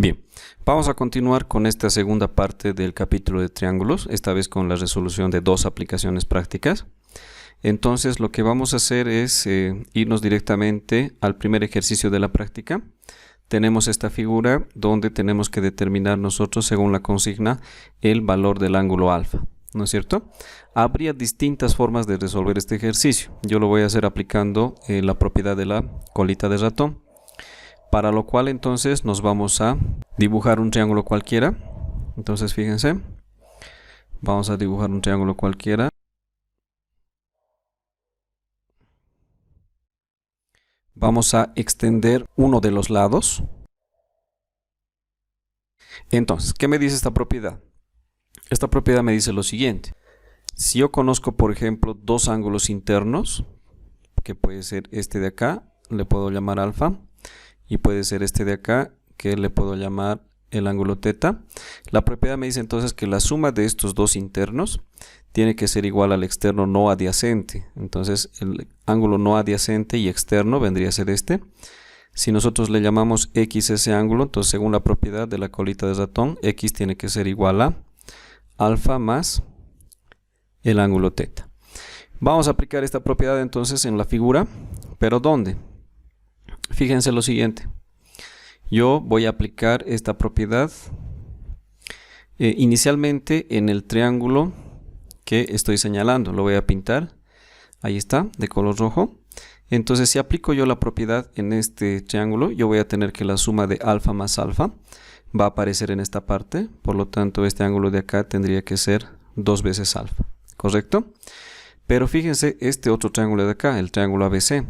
Bien, vamos a continuar con esta segunda parte del capítulo de triángulos, esta vez con la resolución de dos aplicaciones prácticas. Entonces lo que vamos a hacer es irnos directamente al primer ejercicio de la práctica. Tenemos esta figura donde tenemos que determinar nosotros, según la consigna, el valor del ángulo alfa, ¿no es cierto? Habría distintas formas de resolver este ejercicio. Yo lo voy a hacer aplicando la propiedad de la colita de ratón, para lo cual entonces nos vamos a dibujar un triángulo cualquiera. Entonces fíjense, vamos a dibujar un triángulo cualquiera. Vamos a extender uno de los lados. Entonces, ¿qué me dice esta propiedad? Esta propiedad me dice lo siguiente. Si yo conozco, por ejemplo, dos ángulos internos, que puede ser este de acá, le puedo llamar alfa, y puede ser este de acá, que le puedo llamar el ángulo teta. La propiedad me dice entonces que la suma de estos dos internos tiene que ser igual al externo no adyacente. Entonces el ángulo no adyacente y externo vendría a ser este. Si nosotros le llamamos x ese ángulo, entonces según la propiedad de la colita de ratón, x tiene que ser igual a alfa más el ángulo teta. Vamos a aplicar esta propiedad entonces en la figura, pero ¿dónde? Fíjense lo siguiente. Yo voy a aplicar esta propiedad inicialmente en el triángulo que estoy señalando. Lo voy a pintar. Ahí está, de color rojo. Entonces, si aplico yo la propiedad en este triángulo, yo voy a tener que la suma de alfa más alfa va a aparecer en esta parte. Por lo tanto, este ángulo de acá tendría que ser 2 veces alfa. ¿Correcto? Pero fíjense este otro triángulo de acá, el triángulo ABC.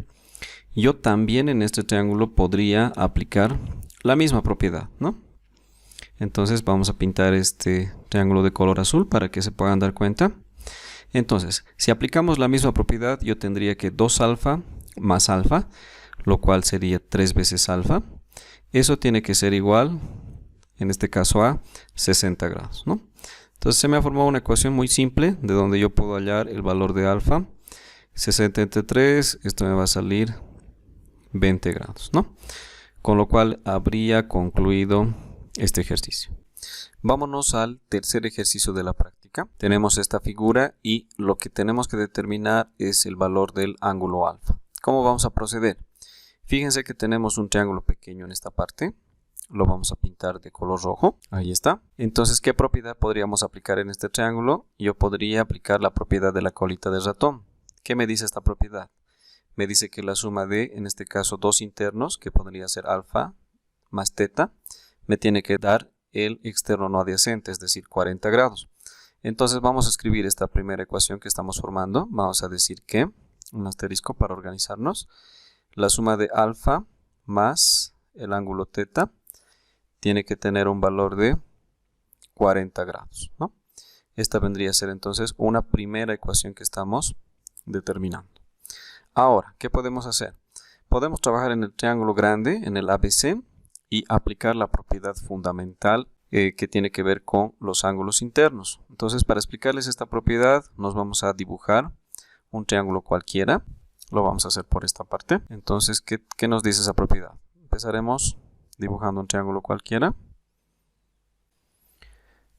Yo también en este triángulo podría aplicar la misma propiedad, ¿no? Entonces vamos a pintar este triángulo de color azul para que se puedan dar cuenta. Entonces, si aplicamos la misma propiedad, yo tendría que 2 alfa más alfa, lo cual sería 3 veces alfa. Eso tiene que ser igual, en este caso, a 60 grados, ¿no? Entonces se me ha formado una ecuación muy simple, de donde yo puedo hallar el valor de alfa. 60 entre 3, esto me va a salir 20 grados, ¿no? Con lo cual habría concluido este ejercicio. Vámonos al tercer ejercicio de la práctica. Tenemos esta figura y lo que tenemos que determinar es el valor del ángulo alfa. ¿Cómo vamos a proceder? Fíjense que tenemos un triángulo pequeño en esta parte. Lo vamos a pintar de color rojo. Ahí está. Entonces, ¿qué propiedad podríamos aplicar en este triángulo? Yo podría aplicar la propiedad de la colita de ratón. ¿Qué me dice esta propiedad? Me dice que la suma de, en este caso, dos internos, que podría ser alfa más teta, me tiene que dar el externo no adyacente, es decir, 40 grados. Entonces vamos a escribir esta primera ecuación que estamos formando. Vamos a decir que, un asterisco para organizarnos, la suma de alfa más el ángulo teta tiene que tener un valor de 40 grados, ¿no? Esta vendría a ser entonces una primera ecuación que estamos determinando. Ahora, ¿qué podemos hacer? Podemos trabajar en el triángulo grande, en el ABC, y aplicar la propiedad fundamental que tiene que ver con los ángulos internos. Entonces, para explicarles esta propiedad, nos vamos a dibujar un triángulo cualquiera. Lo vamos a hacer por esta parte. Entonces, ¿qué nos dice esa propiedad? Empezaremos dibujando un triángulo cualquiera.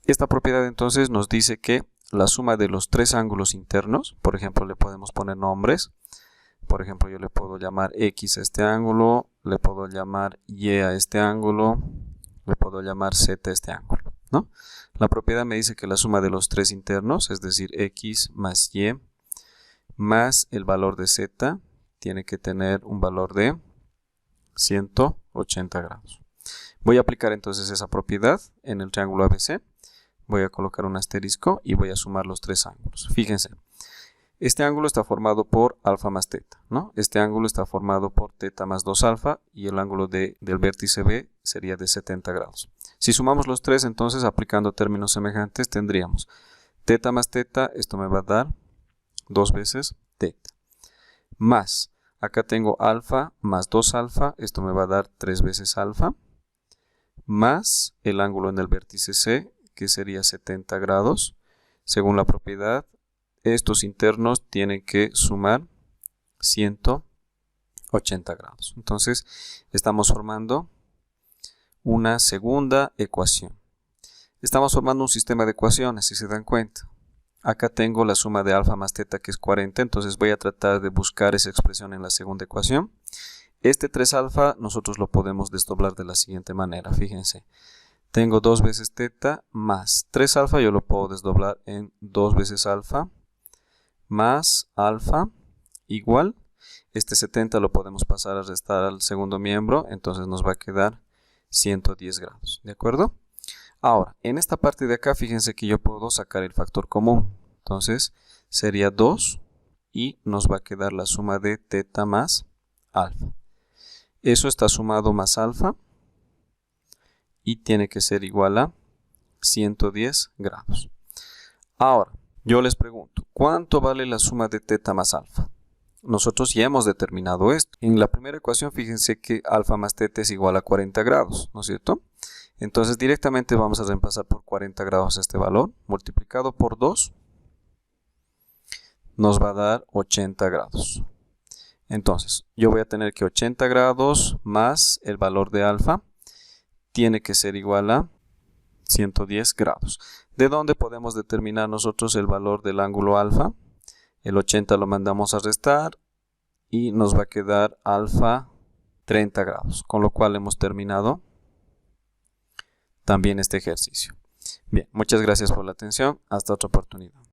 Esta propiedad entonces nos dice que la suma de los tres ángulos internos, por ejemplo, le podemos poner nombres. Por ejemplo, yo le puedo llamar X a este ángulo, le puedo llamar Y a este ángulo, le puedo llamar Z a este ángulo, ¿no? La propiedad me dice que la suma de los tres internos, es decir, X más Y, más el valor de Z, tiene que tener un valor de 180 grados. Voy a aplicar entonces esa propiedad en el triángulo ABC. Voy a colocar un asterisco y voy a sumar los tres ángulos. Fíjense. Este ángulo está formado por alfa más teta, ¿no? Este ángulo está formado por teta más 2 alfa y el ángulo del vértice B sería de 70 grados. Si sumamos los tres, entonces aplicando términos semejantes tendríamos teta más teta, esto me va a dar 2 veces teta. Más, acá tengo alfa más 2 alfa, esto me va a dar 3 veces alfa. Más el ángulo en el vértice C, que sería 70 grados, según la propiedad. Estos internos tienen que sumar 180 grados. Entonces, estamos formando una segunda ecuación. Estamos formando un sistema de ecuaciones, si se dan cuenta. Acá tengo la suma de alfa más teta, que es 40, entonces voy a tratar de buscar esa expresión en la segunda ecuación. Este 3 alfa nosotros lo podemos desdoblar de la siguiente manera, fíjense. Tengo 2 veces teta más 3 alfa, yo lo puedo desdoblar en 2 veces alfa más alfa igual. Este 70 lo podemos pasar a restar al segundo miembro, entonces nos va a quedar 110 grados, ¿de acuerdo? Ahora, en esta parte de acá, fíjense que yo puedo sacar el factor común. Entonces, sería 2 y nos va a quedar la suma de teta más alfa. Eso está sumado más alfa y tiene que ser igual a 110 grados. Ahora, yo les pregunto, ¿cuánto vale la suma de teta más alfa? Nosotros ya hemos determinado esto. En la primera ecuación, fíjense que alfa más teta es igual a 40 grados, ¿no es cierto? Entonces directamente vamos a reemplazar por 40 grados este valor, multiplicado por 2, nos va a dar 80 grados. Entonces, yo voy a tener que 80 grados más el valor de alfa tiene que ser igual a 110 grados. ¿De dónde podemos determinar nosotros el valor del ángulo alfa? El 80 lo mandamos a restar y nos va a quedar alfa 30 grados, con lo cual hemos terminado también este ejercicio. Bien, muchas gracias por la atención. Hasta otra oportunidad.